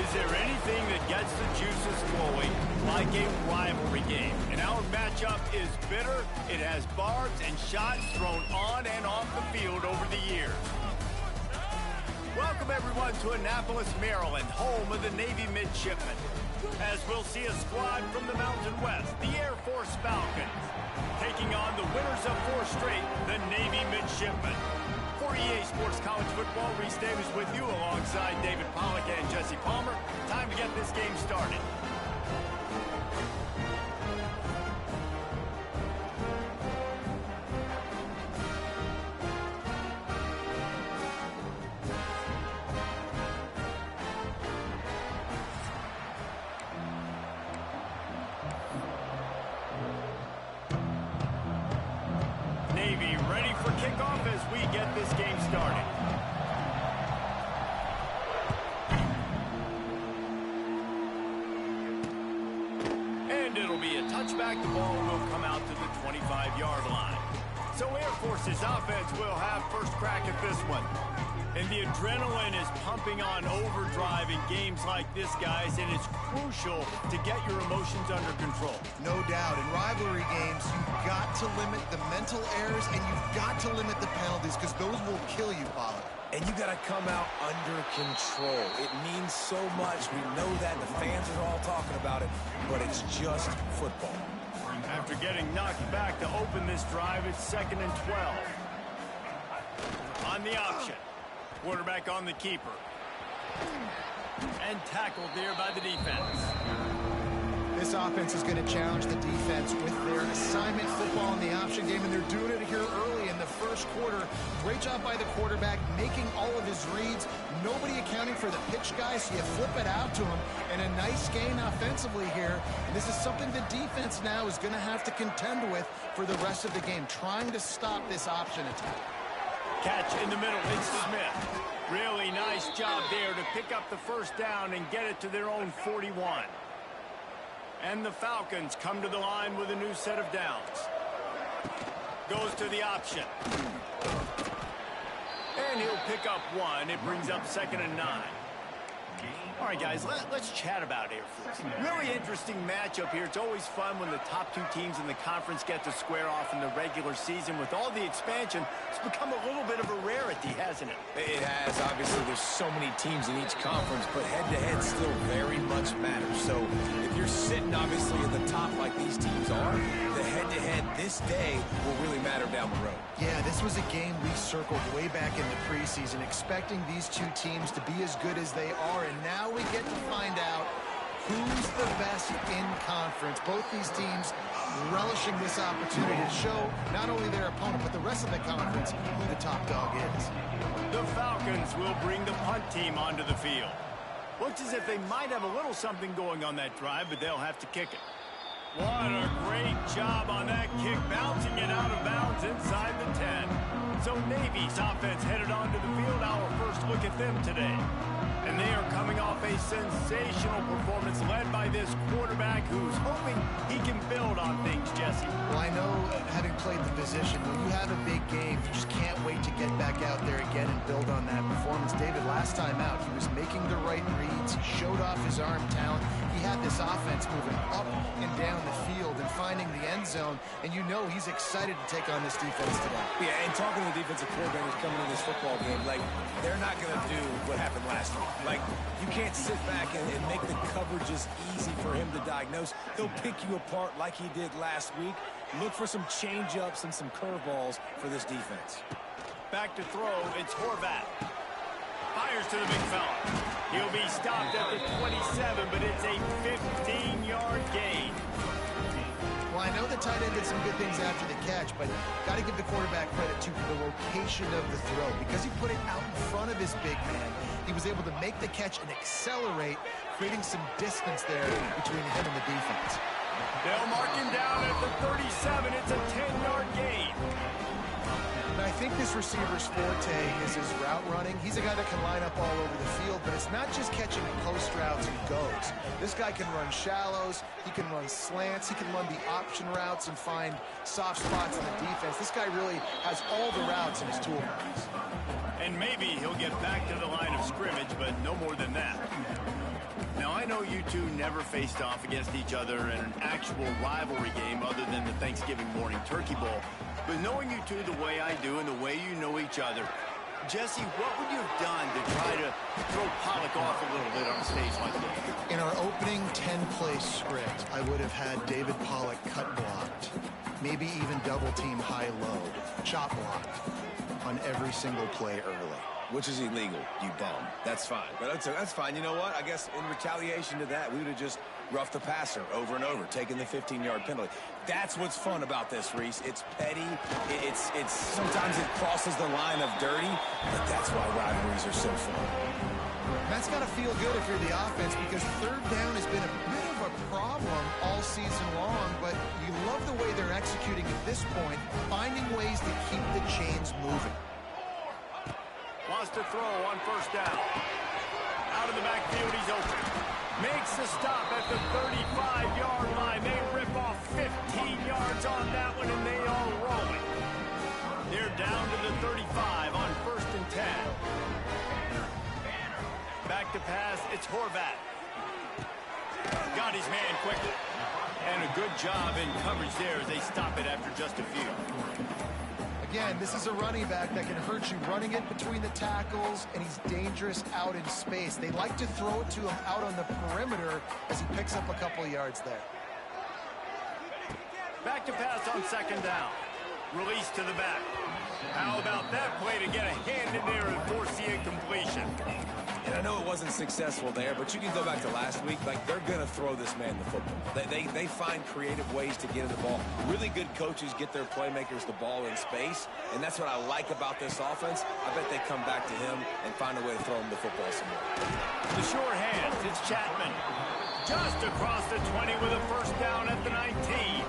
Is there anything that gets the juices flowing like a rivalry game? And our matchup is bitter. It has barbs and shots thrown on and off the field over the years. Welcome, everyone, to Annapolis, Maryland, home of the Navy Midshipmen. As we'll see a squad from the Mountain West, the Air Force Falcons, taking on the winners of 4 straight, the Navy Midshipmen. For EA Sports College Football, Reese Davis with you alongside David Pollack and Jesse Palmer. Time to get this game started. Navy ready for kickoff as we get this game started. And it'll be a touchback. The ball will come out to the 25-yard line. So Air Force's offense will have first crack at this one. And the adrenaline is pumping on overdrive in games like this, guys, and it's crucial to get your emotions under control. No doubt. In rivalry games, you've got to limit the mental errors, and you've got to limit the penalties, because those will kill you, Pollack. And you got to come out under control. It means so much. We know that. The fans are all talking about it, but it's just football. After getting knocked back to open this drive, it's 2nd and 12. On the option. Quarterback on the keeper. And tackled there by the defense. This offense is going to challenge the defense with their assignment football in the option game, and they're doing it here early in the first quarter. Great job by the quarterback, making all of his reads. Nobody accounting for the pitch guy, so you flip it out to him. And a nice gain offensively here. And this is something the defense now is going to have to contend with for the rest of the game, trying to stop this option attack. Catch in the middle, it's Smith. Really nice job there to pick up the first down and get it to their own 41. And the Falcons come to the line with a new set of downs. Goes to the option. And he'll pick up 1. It brings up 2nd and 9. All right, guys, let's chat about Air Force. Really interesting matchup here. It's always fun when the top 2 teams in the conference get to square off in the regular season. With all the expansion, it's become a little bit of a rarity, hasn't it? It has. Obviously, there's so many teams in each conference, but head-to-head still very much matters. So if you're sitting, obviously, at the top like these teams are, the head-to-head this day will really matter down the road. Yeah, this was a game we circled way back in the preseason, expecting these 2 teams to be as good as they are, and now we get to find out who's the best in conference. Both these teams relishing this opportunity to show not only their opponent, but the rest of the conference who the top dog is. The Falcons will bring the punt team onto the field. Looks as if they might have a little something going on that drive, but they'll have to kick it. What a great job on that kick, bouncing it out of bounds inside the 10. So Navy's offense headed onto the field. Our first look at them today. And they are coming off a sensational performance led by this quarterback who's hoping he can build on things, Jesse. Well, I know, having played the position, when you have a big game, you just can't wait to get back out there again and build on that performance. David, last time out, he was making the right reads. He showed off his arm talent. He had this offense moving up and down the field and finding the end zone, and you know he's excited to take on this defense today. Yeah, and talking to the defensive coordinators coming into this football game, like, they're not going to do what happened last week. Like, you can't sit back and make the coverages easy for him to diagnose. He'll pick you apart like he did last week. Look for some change-ups and some curveballs for this defense. Back to throw, it's Horvat. Fires to the big fella. He'll be stopped at the 27, but it's a 15-yard gain. Well, I know the tight end did some good things after the catch, but got to give the quarterback credit to the location of the throw. Because he put it out in front of his big man, he was able to make the catch and accelerate, creating some distance there between him and the defense. They'll mark him down at the 37. It's a 10-yard gain. And I think this receiver's forte is his route running. He's a guy that can line up all over the field, but it's not just catching post routes and goes. This guy can run shallows, he can run slants, he can run the option routes and find soft spots in the defense. This guy really has all the routes in his toolbox. And maybe he'll get back to the line of scrimmage, but no more than that. Now, I know you two never faced off against each other in an actual rivalry game other than the Thanksgiving morning turkey bowl. But knowing you two the way I do and the way you know each other, Jesse, what would you have done to try to throw Pollock off a little bit on a stage like this? In our opening 10-play script, I would have had David Pollock cut blocked, maybe even double-team high-low, chop blocked on every single play early. Which is illegal, you bum. That's fine. But that's fine. You know what? I guess in retaliation to that, we would have just roughed the passer over and over, taking the 15-yard penalty. That's what's fun about this, Reese. It's petty. It's sometimes it crosses the line of dirty, but that's why rivalries are so fun. That's got to feel good if you're the offense, because third down has been a bit of a problem all season long, but you love the way they're executing at this point, finding ways to keep the chains moving. Wants to throw on first down. Out of the backfield, he's open. Makes the stop at the 35-yard line. They rip off 15 yards on that one, and they are rolling. They're down to the 35 on 1st and 10. Back to pass, it's Horvath. Got his man quickly. And a good job in coverage there as they stop it after just a few. Again, this is a running back that can hurt you running it between the tackles, and he's dangerous out in space. They like to throw it to him out on the perimeter as he picks up a couple yards there. Back to pass on 2nd down. Release to the back. How about that play to get a hand in there and force the incompletion? And I know it wasn't successful there, but you can go back to last week. Like, they're going to throw this man the football. They find creative ways to get him the ball. Really good coaches get their playmakers the ball in space, and that's what I like about this offense. I bet they come back to him and find a way to throw him the football some more. The short hands, it's Chapman. Just across the 20 with a first down at the 19.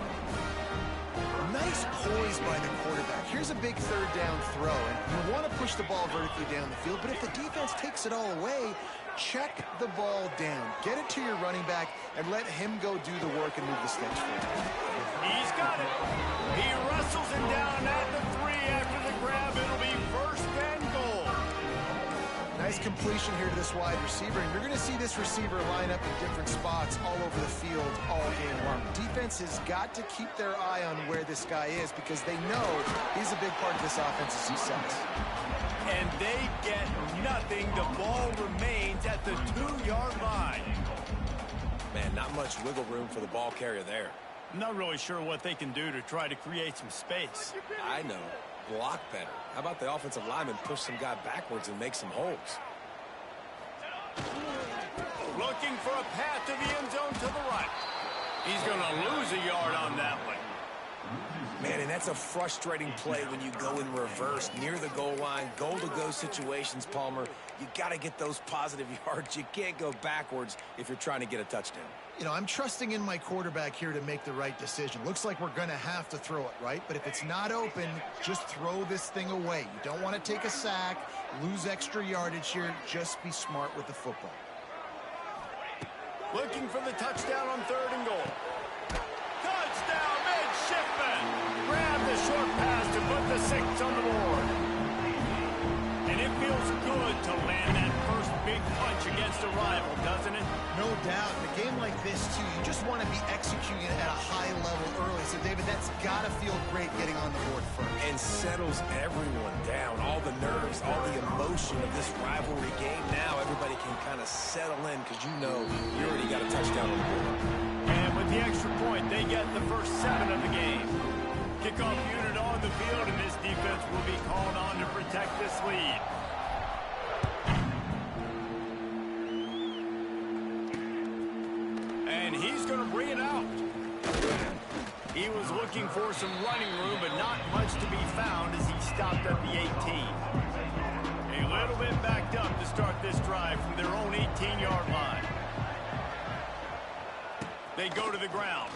Nice poise by the quarterback. Here's a big third down throw, and you want to push the ball vertically down the field, but if the defense takes it all away, check the ball down. Get it to your running back and let him go do the work and move the sticks for you. He's got it. He wrestles him down at the 3 after the grab. It'll be 1st and goal. Nice completion here to this wide receiver, and you're going to see this receiver line up in different spots all over the field all game long. Defense has got to keep their eye on where this guy is because they know he's a big part of this offense's success. And they get nothing. The ball remains at the 2-yard line. Man, not much wiggle room for the ball carrier there. I'm not really sure what they can do to try to create some space. I know. Block better. How about the offensive lineman push some guy backwards and make some holes? Looking for a path to the end zone to the right. He's going to lose a yard on that one. Man, and that's a frustrating play when you go in reverse near the goal line, goal-to-go situations, Palmer. You got to get those positive yards. You can't go backwards if you're trying to get a touchdown. You know, I'm trusting in my quarterback here to make the right decision. Looks like we're going to have to throw it, right? But if it's not open, just throw this thing away. You don't want to take a sack, lose extra yardage here. Just be smart with the football. Looking for the touchdown on 3rd and goal. Touchdown, midshipman! Grab the short pass to put the 6 on the board. And it feels good to land that first big punch against a rival, doesn't it? No doubt. In a game like this, too, you just want to be executing it at a high level early. So, David, that's got to feel great getting on the board first. And settles everyone down. All the nerves, all the emotion of this rivalry game. Now everybody can kind of settle in because you know you already got a touchdown on the board. And with the extra point, they get the first 7 of the game. Kickoff unit on the field, and this defense will be called on to protect this lead. And he's going to bring it out. He was looking for some running room, but not much to be found as he stopped at the 18. A little bit backed up to start this drive from their own 18-yard line. They go to the ground.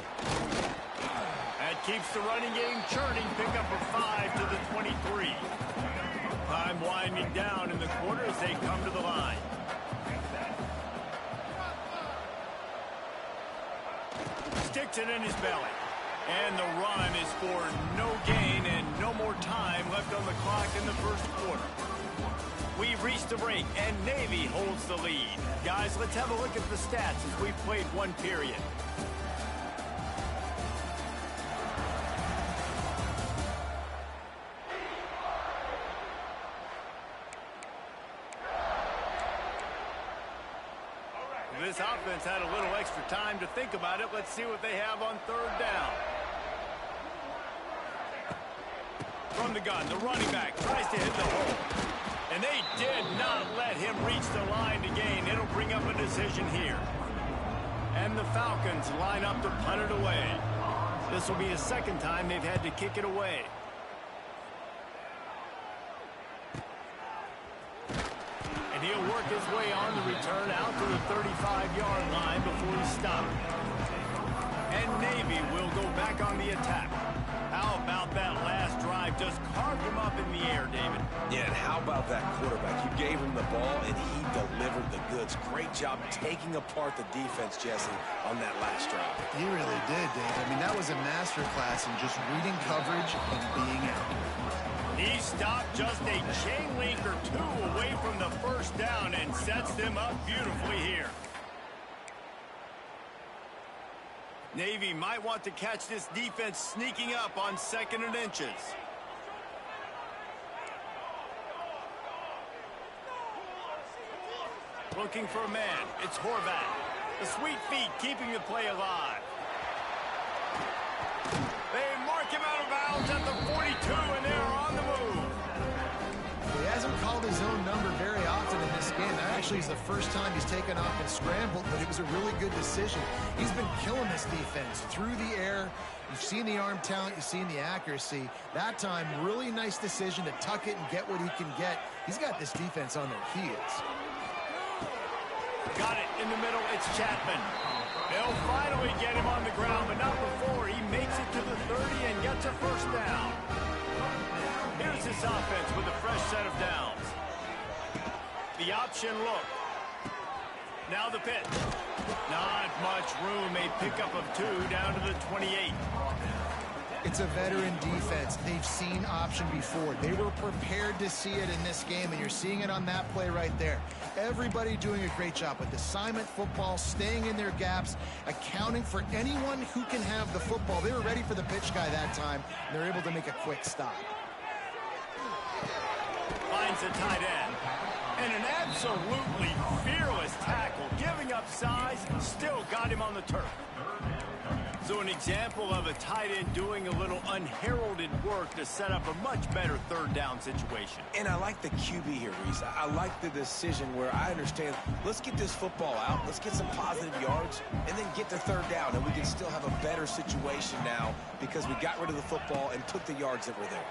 That keeps the running game churning. Pick up a 5 to the 23. Time winding down in the quarter as they come to the line. Sticks it in his belly. And the run is for no gain and no more time left on the clock in the first quarter. We've reached the break, and Navy holds the lead. Guys, let's have a look at the stats as we've played one period. This offense had a little extra time to think about it. Let's see what they have on third down. From the gun, the running back tries to hit the hole. And they did not let him reach the line to gain. It'll bring up a decision here. And the Falcons line up to punt it away. This will be a second time they've had to kick it away. And he'll work his way on the return out to the 35-yard line before he's stopped. And Navy will go back on the attack. How about that last drive? Just carved him up in the air, David. Yeah, and how about that quarterback? You gave him the ball, and he delivered the goods. Great job taking apart the defense, Jesse, on that last drive. He really did, Dave. I mean, that was a masterclass in just reading coverage and being out. He stopped just a chain link or two away from the first down and sets them up beautifully here. Navy might want to catch this defense sneaking up on 2nd and inches. Looking for a man. It's Horvath. The sweet feet keeping the play alive. They mark him out of bounds at the 42, and they're on the move. He hasn't called his own number very often in this game. That actually is the first time he's taken off and scrambled, but it was a really good decision. He's been killing this defense through the air. You've seen the arm talent, you've seen the accuracy. That time, really nice decision to tuck it and get what he can get. He's got this defense on their heels. Got it in the middle. It's Chapman. They'll finally get him on the ground, but not before he makes it to the 30 and gets a first down. Here's this offense with a fresh set of downs. The option look. Now the pitch. Not much room. A pickup of 2 down to the 28. It's a veteran defense. They've seen option before. They were prepared to see it in this game, and you're seeing it on that play right there. Everybody doing a great job with assignment football, staying in their gaps, accounting for anyone who can have the football. They were ready for the pitch guy that time, and they're able to make a quick stop. Finds a tight end. And an absolutely fearless tackle, giving up size, still got him on the turf. So an example of a tight end doing a little unheralded work to set up a much better third down situation. And I like the QB here, Reese. I like the decision where I understand, let's get this football out, let's get some positive yards, and then get to third down, and we can still have a better situation now because we got rid of the football and took the yards that were there.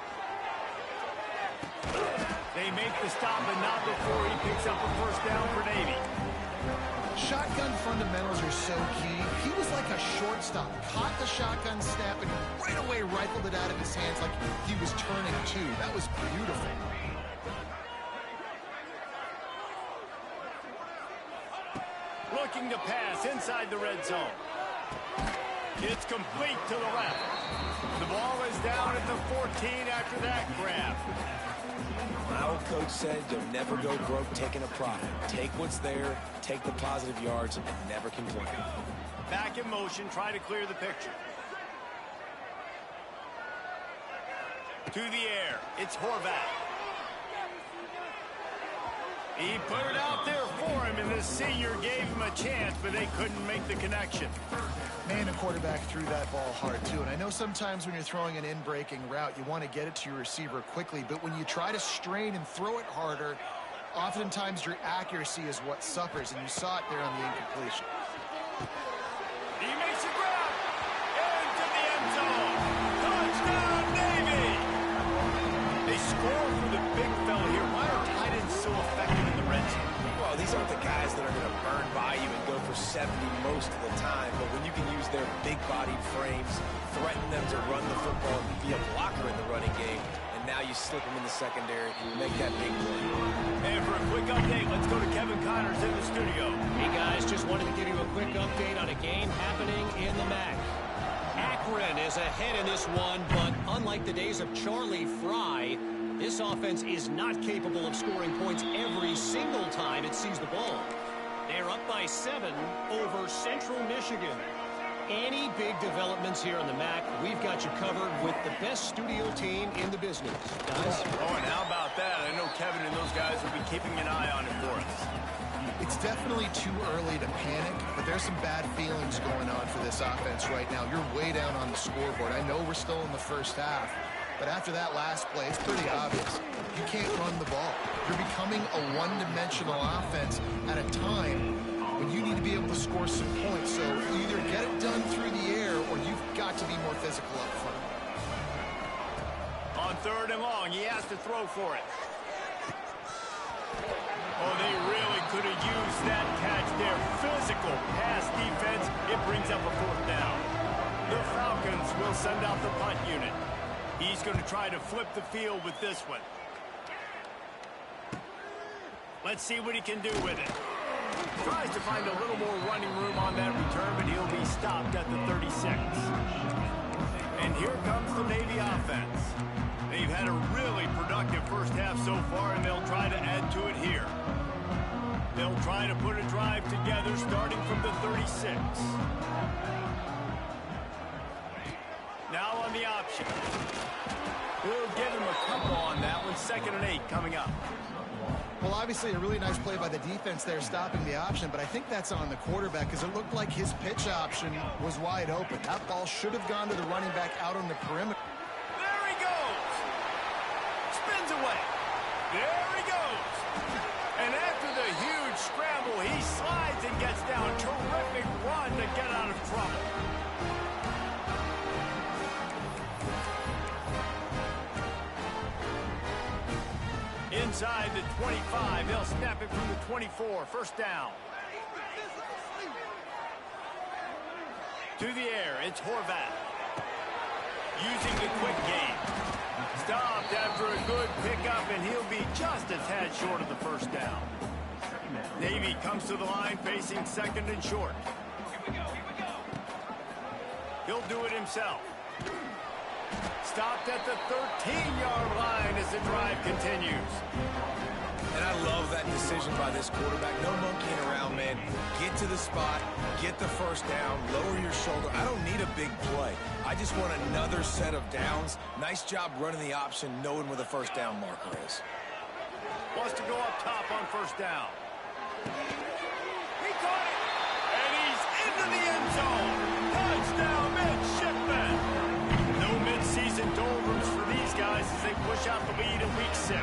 They make the stop, but not before he picks up a first down for Navy. Shotgun fundamentals are so key. He was like a shortstop. Caught the shotgun snap and right away rifled it out of his hands like he was turning two. That was beautiful. Looking to pass inside the red zone. It's complete to the left. The ball is down at the 14 after that grab. My old coach said you'll never go broke taking a profit. Take what's there, take the positive yards, and never complain. Back in motion, try to clear the picture. To the air, it's Horvath. He put it out there for him, and the senior gave him a chance, but they couldn't make the connection. Man, the quarterback threw that ball hard, too. And I know sometimes when you're throwing an in-breaking route, you want to get it to your receiver quickly. But when you try to strain and throw it harder, oftentimes your accuracy is what suffers. And you saw it there on the incompletion. He makes a grab. Into the end zone. Touchdown, Navy! They score for the big fella here. Why are tight ends so effective in the red zone? Well, these aren't the guys that are going to burn by you and go for 70 most of the time, but when you can use their big-bodied frames, threaten them to run the football and be a blocker in the running game, and now you slip them in the secondary and make that big play. And for a quick update, let's go to Kevin Connors in the studio. Hey, guys, just wanted to give you a quick update on a game happening in the MAC. Akron is ahead in this one, but unlike the days of Charlie Fry, This offense is not capable of scoring points every single time it sees the ball. They're up by 7 over Central Michigan. Any big developments here in the MAC, we've got you covered with the best studio team in the business. Guys? Oh, and how about that? I know Kevin and those guys will be keeping an eye on it for us. It's definitely too early to panic, but there's some bad feelings going on for this offense right now. You're way down on the scoreboard. I know we're still in the first half, but after that last play, it's pretty obvious. You can't run the ball. You're becoming a one-dimensional offense at a time when you need to be able to score some points. So either get it done through the air or you've got to be more physical up front. On 3rd and long, he has to throw for it. Oh, they really could have used that catch there. Physical pass defense. It brings up a 4th down. The Falcons will send out the punt unit. He's going to try to flip the field with this one. Let's see what he can do with it. Tries to find a little more running room on that return, but he'll be stopped at the 36. And here comes the Navy offense. They've had a really productive first half so far, and they'll try to add to it here. They'll try to put a drive together starting from the 36. Now on the option. We'll give him a couple on that one. 2nd and 8 coming up. Well, obviously a really nice play by the defense there stopping the option, but I think that's on the quarterback because it looked like his pitch option was wide open. That ball should have gone to the running back out on the perimeter. There he goes. Spins away. There he goes. And after the huge scramble, he slides and gets down. Terrific run to get out of trouble. Inside the 25, they'll snap it from the 24. 1st down. To the air, it's Horvath. Using the quick game. Stopped after a good pickup, and he'll be just a tad short of the 1st down. Navy comes to the line facing 2nd and short. He'll do it himself. Stopped at the 13-yard line as the drive continues. And I love that decision by this quarterback. No monkeying around, man. Get to the spot, get the 1st down, lower your shoulder. I don't need a big play. I just want another set of downs. Nice job running the option, knowing where the 1st down marker is. Wants to go up top on 1st down. He caught it, and he's into the end zone. Touchdown, midshipman. No mid-season doldrums for these guys as they push out the lead in Week 6.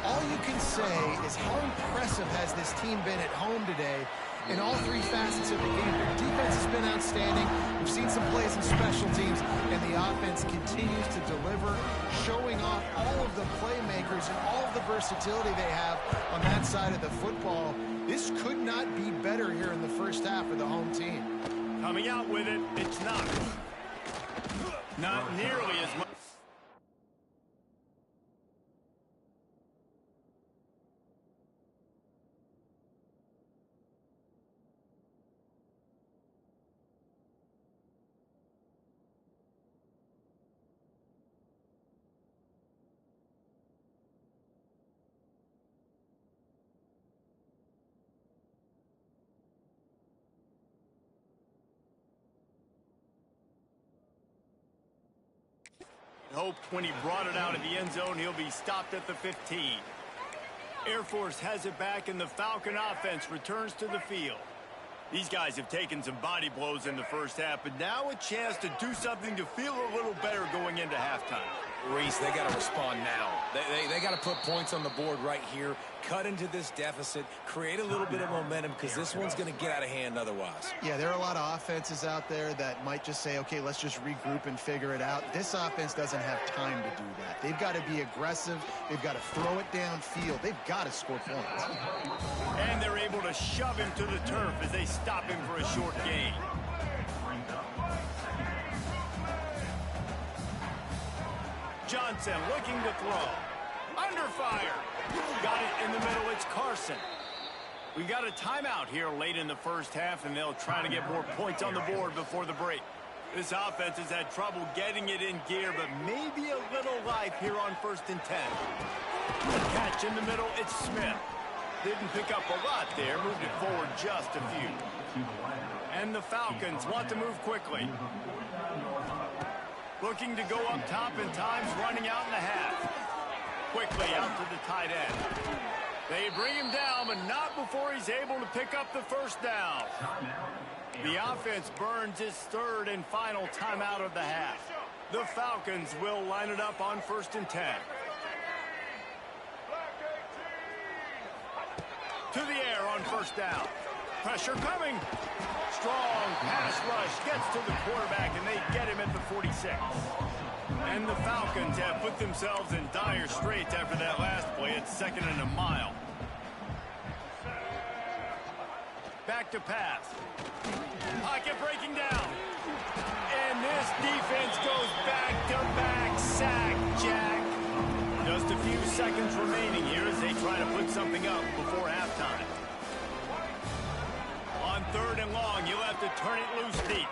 All you can say is how impressive has this team been at home today in all 3 facets of the game. Their defense has been outstanding. We've seen some plays in special teams, and the offense continues to deliver, showing off all of the playmakers and all of the versatility they have on that side of the football. This could not be better here in the first half for the home team. Coming out with it, it's not. Not nearly as much. Hope when he brought it out of the end zone, he'll be stopped at the 15. Air Force has it back, and the Falcon offense returns to the field. These guys have taken some body blows in the first half, but now a chance to do something to feel a little better going into halftime. Reese, they got to respond now. They got to put points on the board right here, cut into this deficit, create a little bit of momentum because this one's going to get out of hand otherwise. Yeah, there are a lot of offenses out there that might just say, okay, let's just regroup and figure it out. This offense doesn't have time to do that. They've got to be aggressive. They've got to throw it downfield. They've got to score points. And they're able to shove him to the turf as they stop him for a short gain. Johnson looking to throw. Under fire. Got it in the middle. It's Carson. We got a timeout here late in the first half, and they'll try to get more points on the board before the break. This offense has had trouble getting it in gear, but maybe a little life here on 1st and 10. The catch in the middle, it's Smith. Didn't pick up a lot there, moved it forward just a few. And the Falcons want to move quickly. Looking to go up top and time's running out in the half. Quickly out to the tight end. They bring him down, but not before he's able to pick up the first down. The offense burns its 3rd and final timeout of the half. The Falcons will line it up on 1st and 10. To the air on 1st down. Pressure coming. Strong pass rush gets to the quarterback, and they get him at the 46. And the Falcons have put themselves in dire straits after that last play. It's 2nd and a mile. Back to pass. Pocket breaking down. And this defense goes back-to-back sack, Jack. Just a few seconds remaining here as they try to put something up before halftime. On 3rd and long, you'll have to turn it loose deep.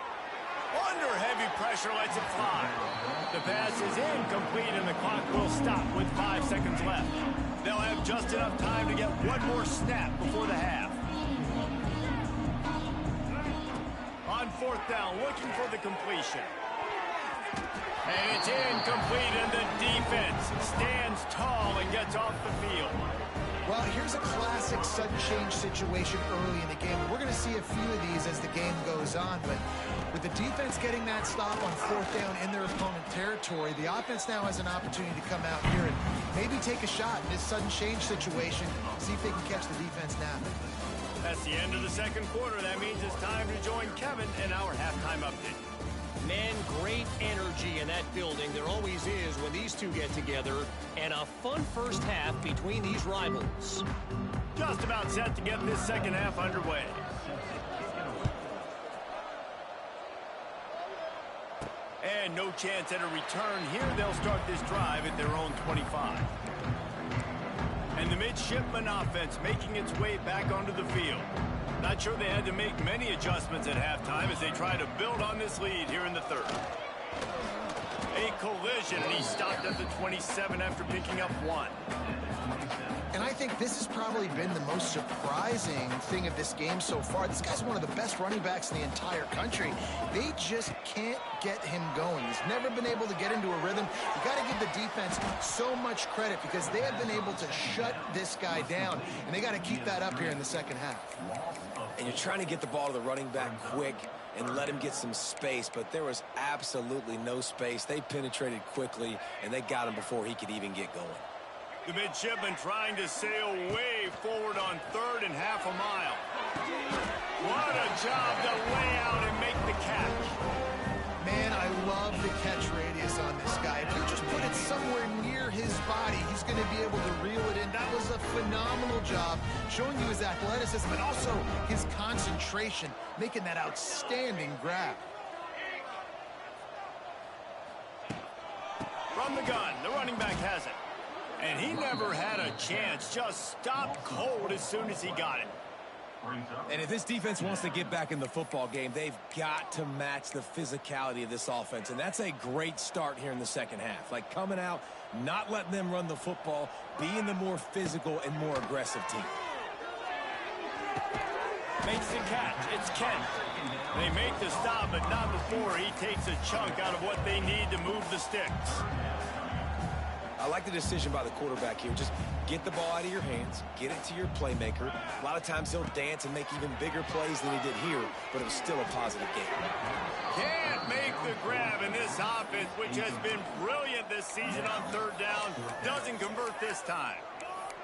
Under heavy pressure, lets it fly. The pass is incomplete, and the clock will stop with 5 seconds left. They'll have just enough time to get one more snap before the half. On 4th down, looking for the completion. And it's incomplete, and the defense stands tall and gets off the field. Well, here's a classic sudden change situation early in the game. We're going to see a few of these as the game goes on, but with the defense getting that stop on 4th down in their opponent territory, the offense now has an opportunity to come out here and maybe take a shot in this sudden change situation, see if they can catch the defense napping. That's the end of the 2nd quarter. That means it's time to join Kevin in our halftime update. Man, great energy in that building. There always is when these two get together. And a fun first half between these rivals. Just about set to get this 2nd half underway. And no chance at a return here. They'll start this drive at their own 25. And the midshipman offense making its way back onto the field. Not sure they had to make many adjustments at halftime as they try to build on this lead here in the 3rd. A collision, and he stopped at the 27 after picking up 1. And I think this has probably been the most surprising thing of this game so far. This guy's one of the best running backs in the entire country. They just can't get him going. He's never been able to get into a rhythm. You got to give the defense so much credit because they have been able to shut this guy down, and they got to keep that up here in the 2nd half. And you're trying to get the ball to the running back quick and let him get some space, but there was absolutely no space. They penetrated quickly, and they got him before he could even get going. The midshipman trying to sail way forward on 3rd and half a mile. What a job to lay out and make the catch. Man, I love the catch radius on this guy. If you just put it somewhere near his body, he's going to be able to reel it in. That was a phenomenal job, showing you his athleticism, but also his concentration, making that outstanding grab. From the gun, the running back has it. And he never had a chance, just stopped cold as soon as he got it. And if this defense wants to get back in the football game, they've got to match the physicality of this offense. And that's a great start here in the 2nd half. Like coming out, not letting them run the football, being the more physical and more aggressive team. Makes the catch. It's Kent. They make the stop, but not before he takes a chunk out of what they need to move the sticks. I like the decision by the quarterback here. Just get the ball out of your hands, get it to your playmaker. A lot of times he'll dance and make even bigger plays than he did here, but it was still a positive game. Can't make the grab, and this offense, which has been brilliant this season on 3rd down, doesn't convert this time.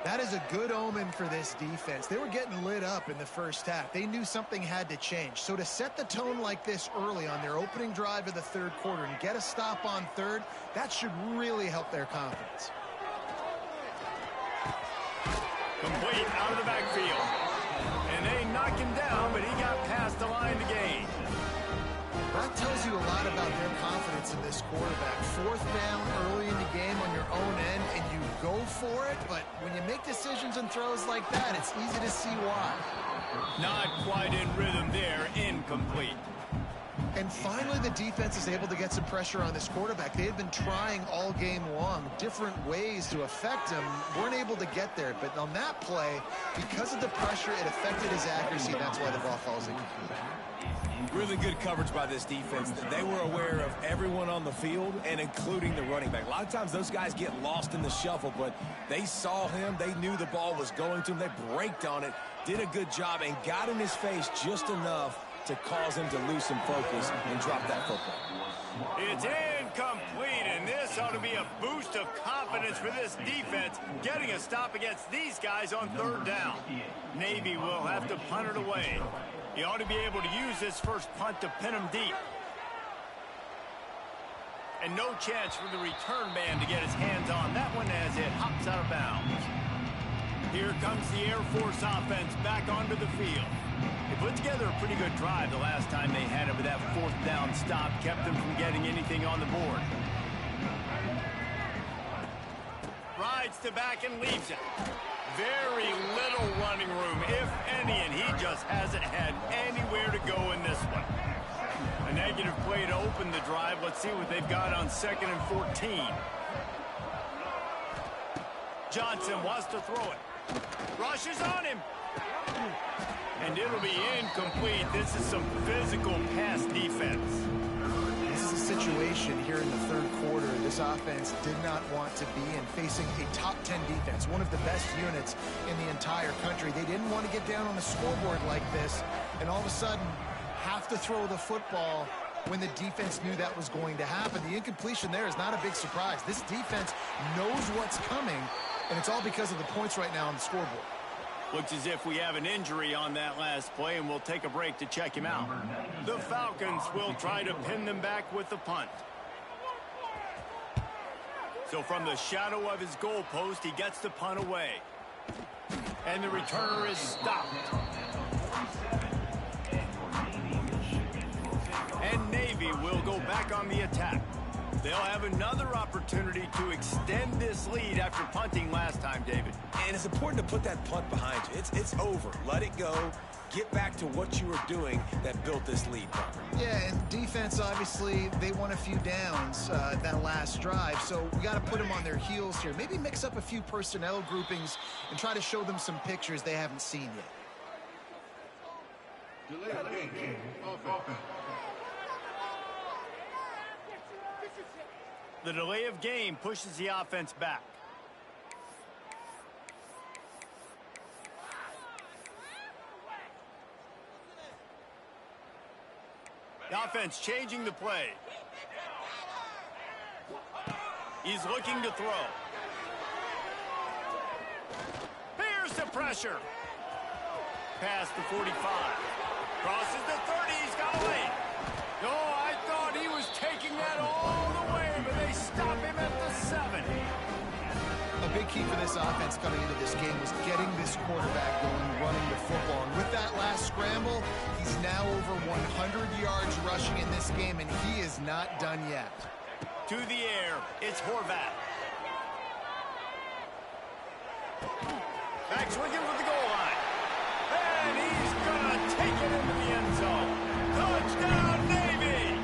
That is a good omen for this defense. They were getting lit up in the 1st half. They knew something had to change. So to set the tone like this early on their opening drive of the 3rd quarter and get a stop on 3rd, that should really help their confidence. Complete out of the backfield. And they knock him down, but he got past the line to gain. That tells you a lot about their confidence in this quarterback. 4th down early in the game on your own end, and you go for it, but when you make decisions and throws like that, it's easy to see why. Not quite in rhythm there, incomplete. And finally, the defense is able to get some pressure on this quarterback. They had been trying all game long different ways to affect him. Weren't able to get there. But on that play, because of the pressure, it affected his accuracy. That's why the ball falls incomplete. Really good coverage by this defense. They were aware of everyone on the field, and including the running back. A lot of times those guys get lost in the shuffle, but they saw him. They knew the ball was going to him. They braked on it, did a good job, and got in his face just enough to cause him to lose some focus and drop that football. It's incomplete, and this ought to be a boost of confidence for this defense, getting a stop against these guys on third down. Navy will have to punt it away. He ought to be able to use this first punt to pin him deep. And no chance for the return man to get his hands on that one as it hops out of bounds. Here comes the Air Force offense back onto the field. They put together a pretty good drive the last time they had it, but that fourth down stop kept them from getting anything on the board. Rides to back and leaves it. Very little running room, if any, and he just hasn't had anywhere to go in this one. A negative play to open the drive. Let's see what they've got on 2nd and 14. Johnson wants to throw it. Rushes on him. And it'll be incomplete. This is some physical pass defense. This is a situation here in the third quarter this offense did not want to be in, facing a top 10 defense, one of the best units in the entire country. They didn't want to get down on the scoreboard like this, and all of a sudden have to throw the football when the defense knew that was going to happen. The incompletion there is not a big surprise. This defense knows what's coming, and it's all because of the points right now on the scoreboard. Looks as if we have an injury on that last play, and we'll take a break to check him out. The Falcons will try to pin them back with the punt. So from the shadow of his goalpost, he gets the punt away. And the returner is stopped. And Navy will go back on the attack. They'll have another opportunity to extend this lead after punting last time, David. And it's important to put that punt behind you. It's over. Let it go. Get back to what you were doing that built this lead. Yeah, and defense, obviously, they won a few downs that last drive, so we got to put them on their heels here. Maybe mix up a few personnel groupings and try to show them some pictures they haven't seen yet. The delay of game pushes the offense back. The offense changing the play. He's looking to throw. Here's the pressure. Past the 45. Crosses the 30. He's got away. No, I thought he was taking that all the way, but they stop him at the 7. A big key for this offense coming into this game was getting this quarterback going, running the football. And with that last scramble, he's now over 100 yards rushing in this game, and he is not done yet. To the air, it's Horvat. Back swinging for the goal line. And he's going to take it into the end zone. Touchdown, Navy!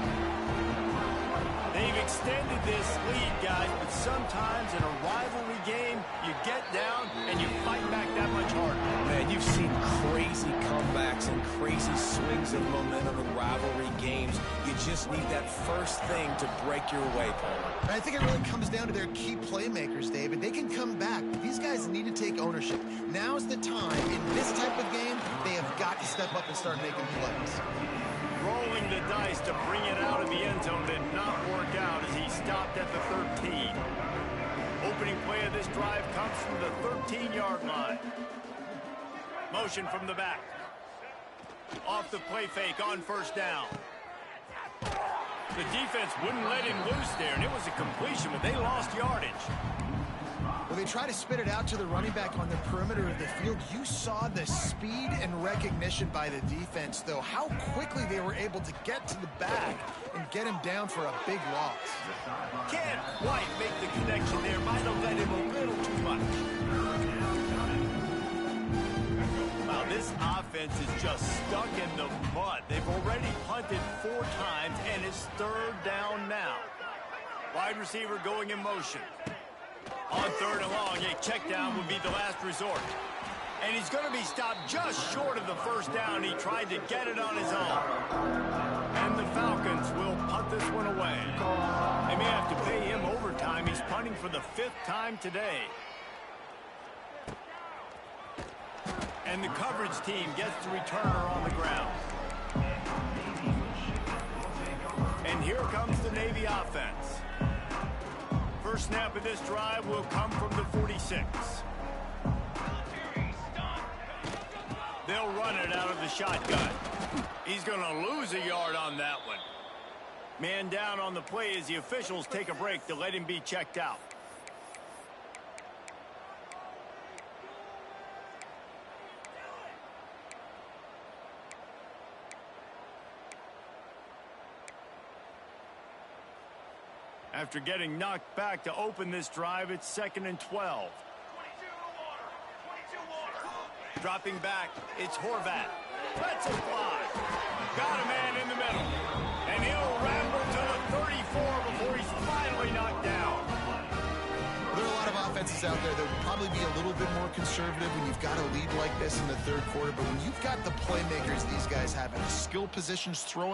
They've extended this lead, guys, but sometimes in a rivalry game, you get down and you fight back that much harder. Man, you've seen crazy comebacks and crazy swings of momentum in rivalry games. You just need that first thing to break your way, Paul. I think it really comes down to their key playmakers, David. They can come back, but these guys need to take ownership. Now's the time. In this type of game, they have got to step up and start making plays. Rolling the dice to bring it out of the end zone did not work out as he stopped at the 13. Opening play of this drive comes from the 13-yard line. Motion from the back. Off the play fake on first down. The defense wouldn't let him loose there, and it was a completion, but they lost yardage. Well, they try to spit it out to the running back on the perimeter of the field. You saw the speed and recognition by the defense, though. How quickly they were able to get to the back and get him down for a big loss. Can't quite make the connection there. Might have let him a little too much. Now, this offense is just stuck in the mud. They've already punted 4 times, and it's 3rd down now. Wide receiver going in motion. On 3rd and long, a check down would be the last resort. And he's going to be stopped just short of the 1st down. He tried to get it on his own. And the Falcons will punt this one away. They may have to pay him overtime. He's punting for the 5th time today. And the coverage team gets the returner on the ground. And here comes the Navy offense. First snap of this drive will come from the 46. They'll run it out of the shotgun. He's going to lose a yard on that one. Man down on the play as the officials take a break to let him be checked out. After getting knocked back to open this drive, it's 2nd and 12. Dropping back, it's Horvat. Let's it fly. Got a man in the middle. And he'll ramble to the 34 before he's finally knocked down. There are a lot of offenses out there that would probably be a little bit more conservative when you've got a lead like this in the 3rd quarter. But when you've got the playmakers these guys have in the skill positions throwing.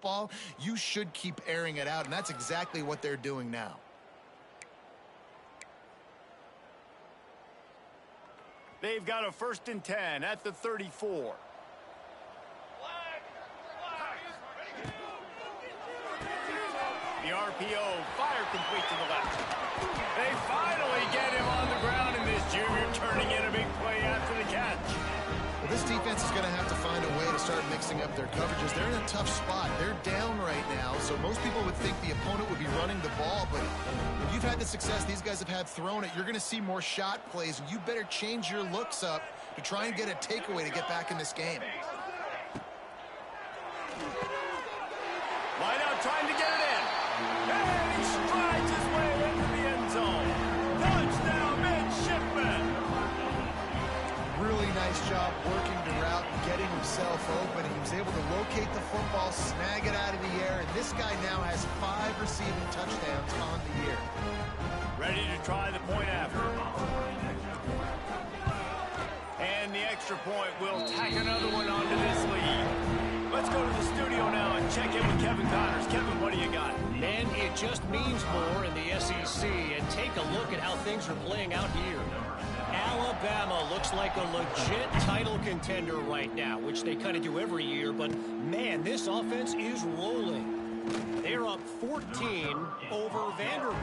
Ball, you should keep airing it out, and that's exactly what they're doing now. They've got a 1st and 10 at the 34. The RPO, fire complete to the left. They finally get him on the ground, and this junior turning in a big play after the catch. Well, this defense is going to have to find a way to start mixing up their coverages. They're in a tough spot. They're down right now, so most people would think the opponent would be running the ball, but when you've had the success these guys have had throwing it, you're going to see more shot plays, and you better change your looks up to try and get a takeaway to get back in this game. Line out trying to get it in. And he strides his way into the end zone. Touchdown, midshipman. Really nice job working the route and getting himself open. He was able to locate the football, snag it out of the air, and this guy now has 5 receiving touchdowns on the year. Ready to try the point after. And the extra point will tack another one onto this lead. Let's go to the studio now and check in with Kevin Connors. Kevin, what do you got? Man, it just means more in the SEC, and take a look at how things are playing out here. Alabama looks like a legit title contender right now, which they kind of do every year, but man, this offense is rolling. They're up 14 over Vanderbilt.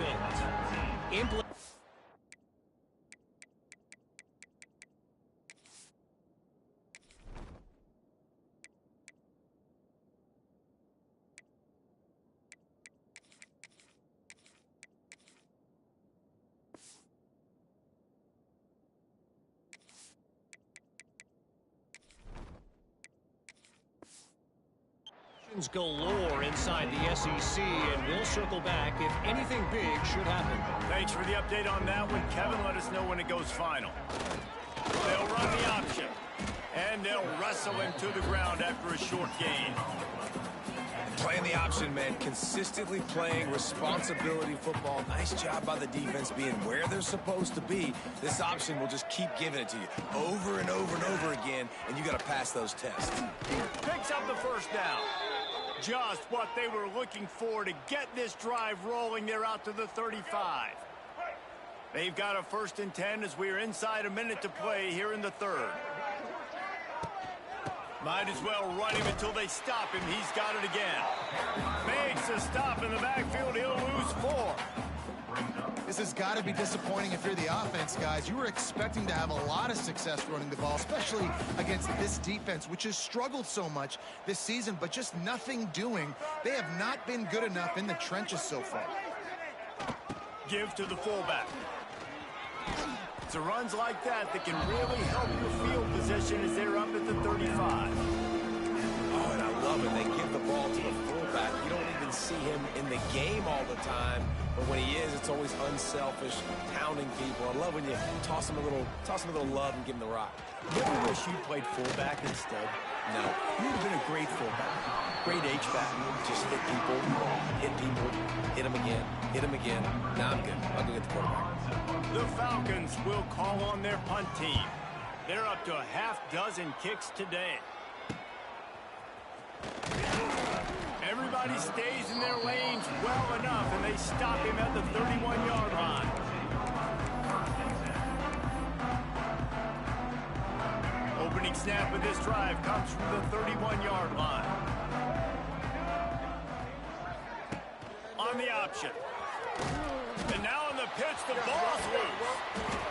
Galore inside the SEC, and we'll circle back if anything big should happen. Thanks for the update on that one, Kevin. Let us know when it goes final. They'll run the option, and they'll wrestle him to the ground after a short gain. Playing the option, man. Consistently playing responsibility football. Nice job by the defense being where they're supposed to be. This option will just keep giving it to you over and over and over again, and you got to pass those tests. Picks up the 1st down. Just what they were looking for to get this drive rolling. They're out to the 35. They've got a 1st and 10 as we are inside a minute to play here in the 3rd. Might as well run him until they stop him. He's got it again. Makes a stop in the backfield. He'll lose 4. This has got to be disappointing if you're the offense, guys. You were expecting to have a lot of success running the ball, especially against this defense, which has struggled so much this season, but just nothing doing. They have not been good enough in the trenches so far. Give to the fullback. It's the runs like that that can really help your field position as they're up at the 35. Oh, and I love it. They give the ball to the fullback. You don't even see him in the game all the time, but when he is, it's always unselfish, pounding people. I love when you toss him a little love and give him the rock. You ever wish you played fullback instead? No. You would have been a great fullback. Great H-back. Just hit people, hit them again, hit them again. Now I'm good. I'll go get the quarterback. The Falcons will call on their punt team. They're up to a half-dozen kicks today. Everybody stays in their lanes well enough, and they stop him at the 31-yard line. Opening snap of this drive comes from the 31-yard line. On the option. And now on the pitch, the ball's loose.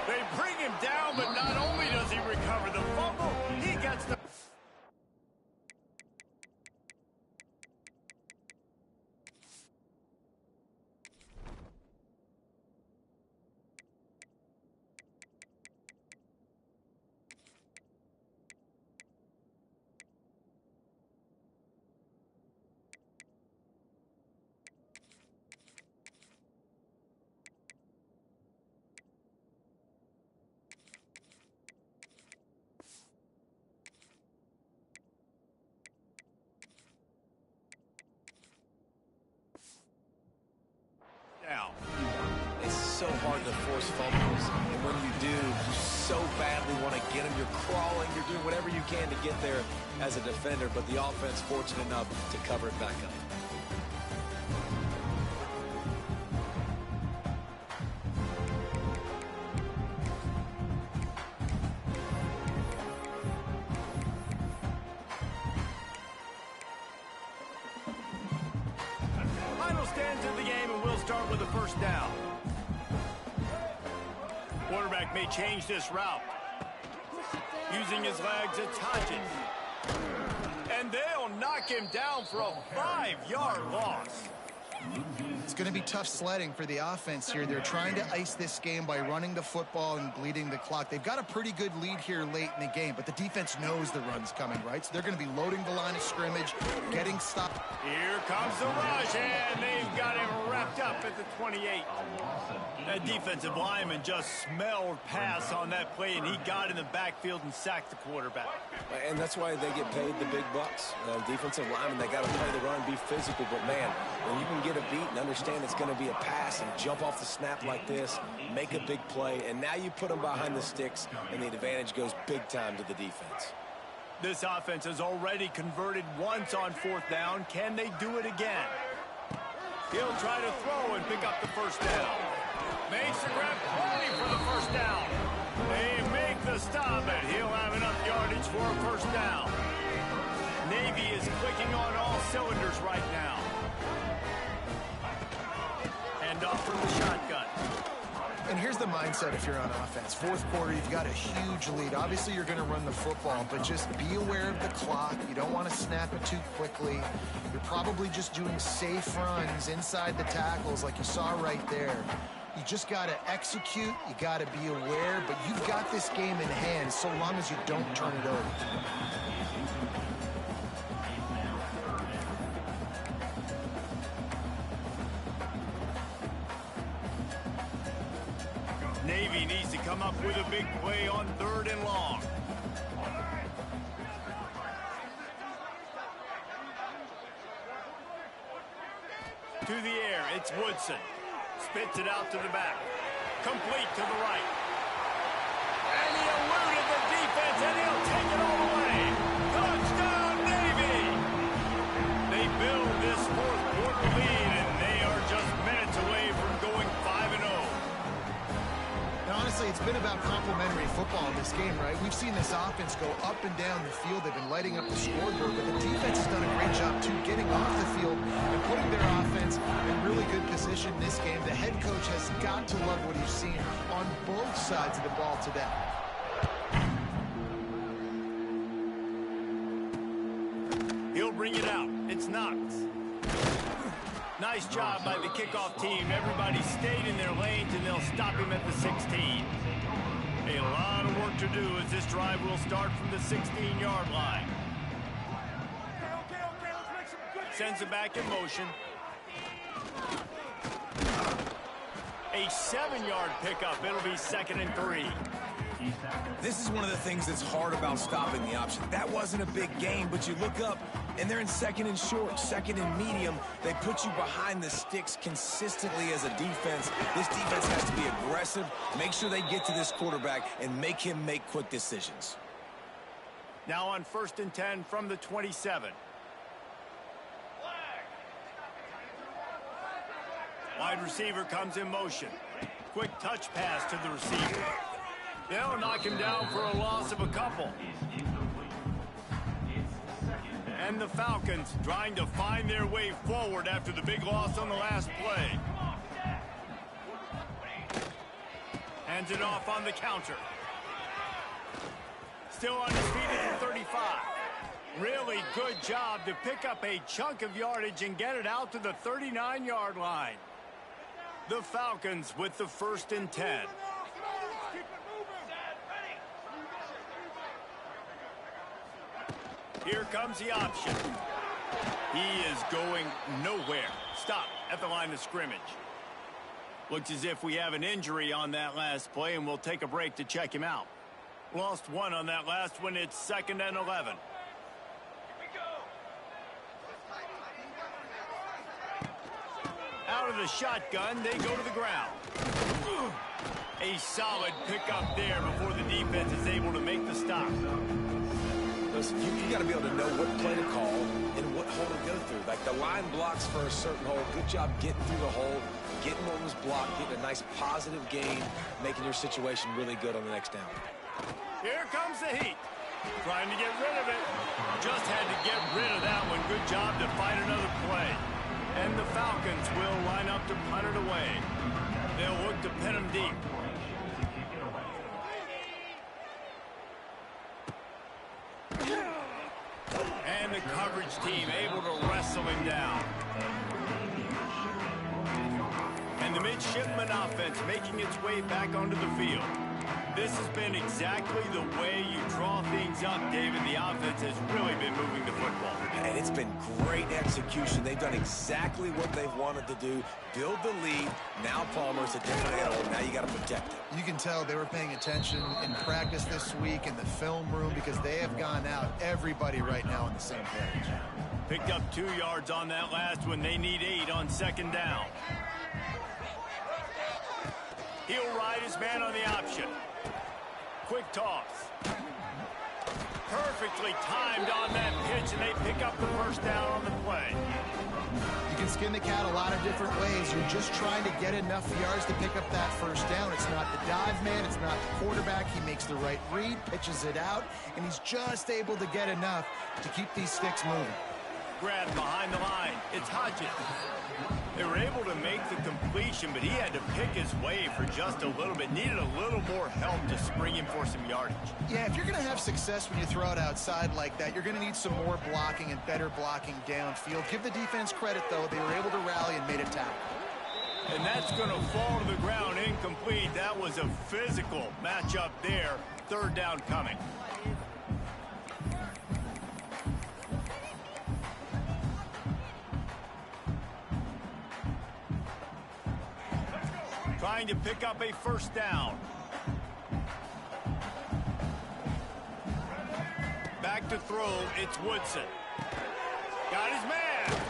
They bring him down, but not only does he recover the fumble, he gets the... down. It's so hard to force fumbles, and when you do, you so badly want to get them. You're crawling, you're doing whatever you can to get there as a defender, but the offense fortunate enough to cover it back up. Final stands of the game, and we'll start with a 1st down. Quarterback may change this route. Using his legs, it's Hodges. And they'll knock him down for a 5-yard loss. It's going to be tough sledding for the offense here. They're trying to ice this game by running the football and bleeding the clock. They've got a pretty good lead here late in the game, but the defense knows the run's coming, right? So they're going to be loading the line of scrimmage, getting stopped. Here comes the rush, and they've got him wrapped up at the 28. That defensive lineman just smelled pass on that play, and he got in the backfield and sacked the quarterback. And that's why they get paid the big bucks. Defensive linemen, they got to play the run, be physical, but man, when you can get a beat and understand it's going to be a pass and jump off the snap like this, make a big play, and now you put them behind the sticks, and the advantage goes big time to the defense. This offense has already converted once on 4th down. Can they do it again? He'll try to throw and pick up the 1st down. Makes the grab plenty for the 1st down. They make the stop, and he'll have enough yardage for a 1st down. Navy is clicking on all cylinders right now. And off from the shotgun. And here's the mindset if you're on offense. 4th quarter, you've got a huge lead. Obviously, you're going to run the football, but just be aware of the clock. You don't want to snap it too quickly. You're probably just doing safe runs inside the tackles like you saw right there. You just got to execute. You got to be aware, but you've got this game in hand so long as you don't turn it over. Navy needs to come up with a big play on 3rd and long. To the air, it's Woodson. Spits it out to the back. Complete to the right. And he eluded the defense, and he'll take it all the way. Touchdown, Navy! They build complementary football in this game, right? We've seen this offense go up and down the field. They've been lighting up the scoreboard, but the defense has done a great job, too, getting off the field and putting their offense in really good position this game. The head coach has got to love what he's seen on both sides of the ball today. He'll bring it out. It's Knox. Nice job by the kickoff team. Everybody stayed in their lanes, and they'll stop him at the 16. A lot of work to do as this drive will start from the 16-yard line. Sends it back in motion. A 7-yard pickup. It'll be 2nd and 3. This is one of the things that's hard about stopping the option. That wasn't a big gain, but you look up, and they're in 2nd and short, 2nd and medium. They put you behind the sticks consistently as a defense. This defense has to be aggressive, make sure they get to this quarterback, and make him make quick decisions. Now on 1st and 10 from the 27. Wide receiver comes in motion. Quick touch pass to the receiver. They'll knock him down for a loss of a couple. And the Falcons trying to find their way forward after the big loss on the last play. Hands it off on the counter. Still on his feet at the 35. Really good job to pick up a chunk of yardage and get it out to the 39-yard line. The Falcons with the 1st and 10. Here comes the option. He is going nowhere. Stop at the line of scrimmage. Looks as if we have an injury on that last play, and we'll take a break to check him out. Lost one on that last one. It's 2nd and 11. Out of the shotgun, they go to the ground. A solid pickup there before the defense is able to make the stop. Listen, you got to be able to know what play to call and what hole to go through. Like the line blocks for a certain hole. Good job getting through the hole, getting what was blocked, getting a nice positive gain, making your situation really good on the next down. Here comes the heat. Trying to get rid of it. Just had to get rid of that one. Good job to find another play. And the Falcons will line up to punt it away. They'll look to pin him deep. And the coverage team able to wrestle him down. And the midshipman offense making its way back onto the field. This has been exactly the way you draw things up, David. The offense has really been moving the football. And it's been great execution. They've done exactly what they've wanted to do. Build the lead. Now Palmer's a different animal. Now you got to protect it. You can tell they were paying attention in practice this week in the film room because they have gone out, everybody right now on the same page. Picked up 2 yards on that last one. They need 8 on 2nd down. He'll ride his man on the option. Quick toss. Perfectly timed on that pitch, and they pick up the 1st down on the play. You can skin the cat a lot of different ways. You're just trying to get enough yards to pick up that 1st down. It's not the dive man. It's not the quarterback. He makes the right read, pitches it out, and he's just able to get enough to keep these sticks moving. Grab behind the line. It's Hodges. They were able to make the completion, but he had to pick his way for just a little bit. Needed a little more help to spring him for some yardage. Yeah, if you're going to have success when you throw it outside like that, you're going to need some more blocking and better blocking downfield. Give the defense credit, though. They were able to rally and made a tackle. And that's going to fall to the ground incomplete. That was a physical matchup there. 3rd down coming. Trying to pick up a 1st down. Back to throw, it's Woodson. Got his man.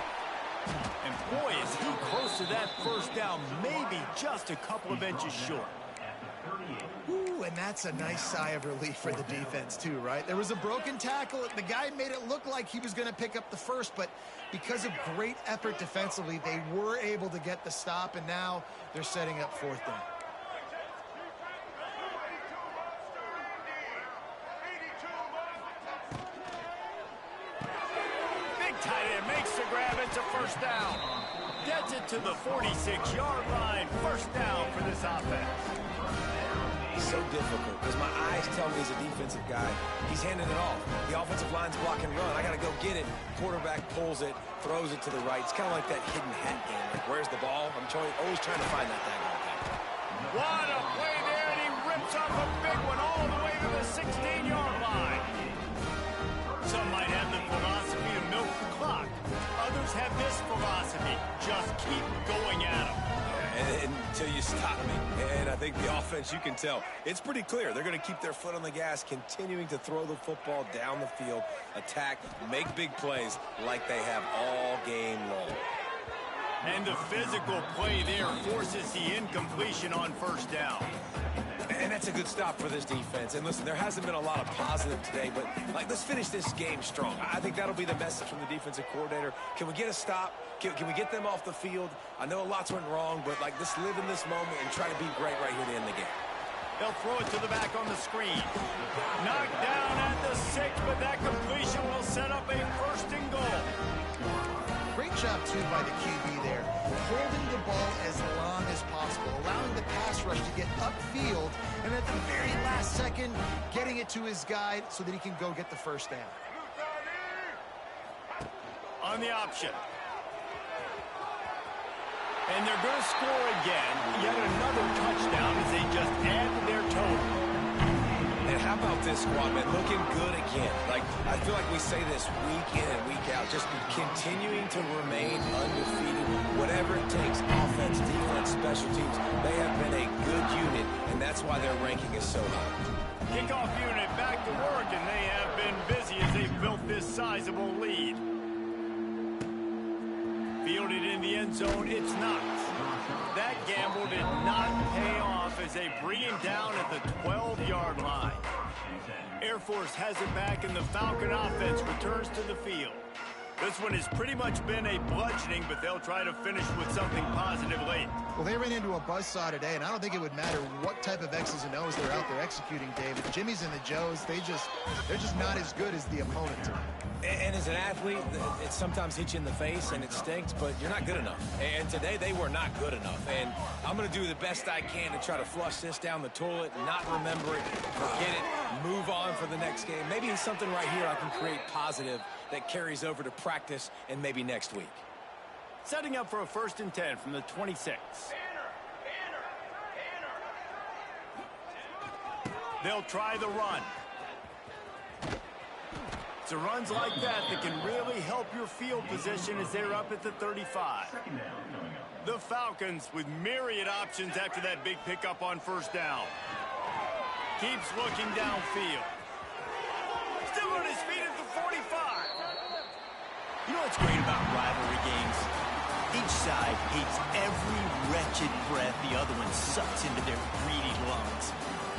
And boy, is he close to that 1st down, maybe just a couple of inches short. Ooh, and that's a nice sigh of relief for the defense, too, right? There was a broken tackle. The guy made it look like he was going to pick up the 1st, but because of great effort defensively, they were able to get the stop, and now they're setting up 4th down. the grab. It's a first down. Gets it to the 46-yard line. First down for this offense. It's so difficult because my eyes tell me he's a defensive guy. He's handing it off. The offensive line's block and run. I got to go get it. Quarterback pulls it, throws it to the right. It's kind of like that hidden hat game. Like, where's the ball? I'm always trying to find that thing. What a play there, and he rips off a big one all the way to the 16-yard line. Some might have the philosophy to milk the clock. Others have this philosophy. Just keep going at them. Until you stop me. And I think the offense, you can tell, it's pretty clear. They're going to keep their foot on the gas, continuing to throw the football down the field, attack, make big plays like they have all game long. And the physical play there forces the incompletion on first down. And that's a good stop for this defense. And listen, there hasn't been a lot of positive today, but let's finish this game strong. I think that'll be the message from the defensive coordinator. Can we get a stop? Can we get them off the field? I know lots went wrong, but let's live in this moment and try to be great right here to end the game. They'll throw it to the back on the screen. Knocked down at the 6, but that completion will set up a first and goal. Great job, too, by the QB there. Holding the ball as long as possible, allowing the pass rush to get upfield, and at the very last second, getting it to his guy so that he can go get the first down. On the option. And they're going to score again. Yet another touchdown as they just add to their total. And how about this squad, man? Looking good again. I feel like we say this week in and week out. Just continuing to remain undefeated. Whatever it takes, offense, defense, special teams. They have been a good unit, and that's why their ranking is so high. Kickoff unit back to work, and they have been busy as they've built this sizable lead. Fielded in the end zone, it's not. That gamble did not pay off as they bring him down at the 12-yard line. Air Force has it back, and the Falcon offense returns to the field. This one has pretty much been a bludgeoning, but they'll try to finish with something positive late. Well, they ran into a buzzsaw today, and I don't think it would matter what type of X's and O's they're out there executing, David. Jimmy's and the Joes, they're just not as good as the opponent. And as an athlete, it sometimes hits you in the face and it stinks, but you're not good enough. And today they were not good enough. And I'm going to do the best I can to try to flush this down the toilet, not remember it, forget it, move on for the next game. Maybe it's something right here I can create positive that carries over to practice and maybe next week. Setting up for a 1st and 10 from the 26. They'll try the run. It's the runs like that can really help your field position as they're up at the 35. The Falcons with myriad options after that big pickup on first down. Keeps looking downfield. Still on his feet at the 45. You know what's great about rivalry games? Each side hates every wretched breath the other one sucks into their greedy lungs.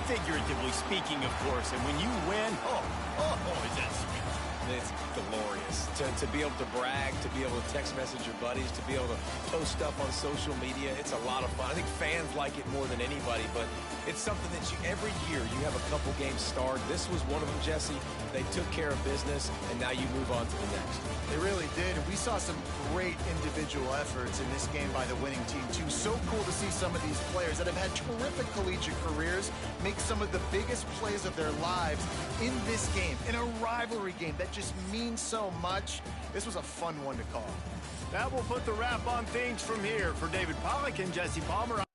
Figuratively speaking, of course. And when you win, is that sweet. It's glorious to be able to brag, to be able to text message your buddies, to be able to post stuff on social media. It's a lot of fun. I think fans like it more than anybody, but it's something that every year you have a couple games starred. This was one of them, Jesse. They took care of business, and now you move on to the next. They really did. We saw some great individual efforts in this game by the winning team, too. So cool to see some of these players that have had terrific collegiate careers make some of the biggest plays of their lives in this game, in a rivalry game that just means so much. This was a fun one to call. That will put the wrap on things from here. For David Pollack and Jesse Palmer.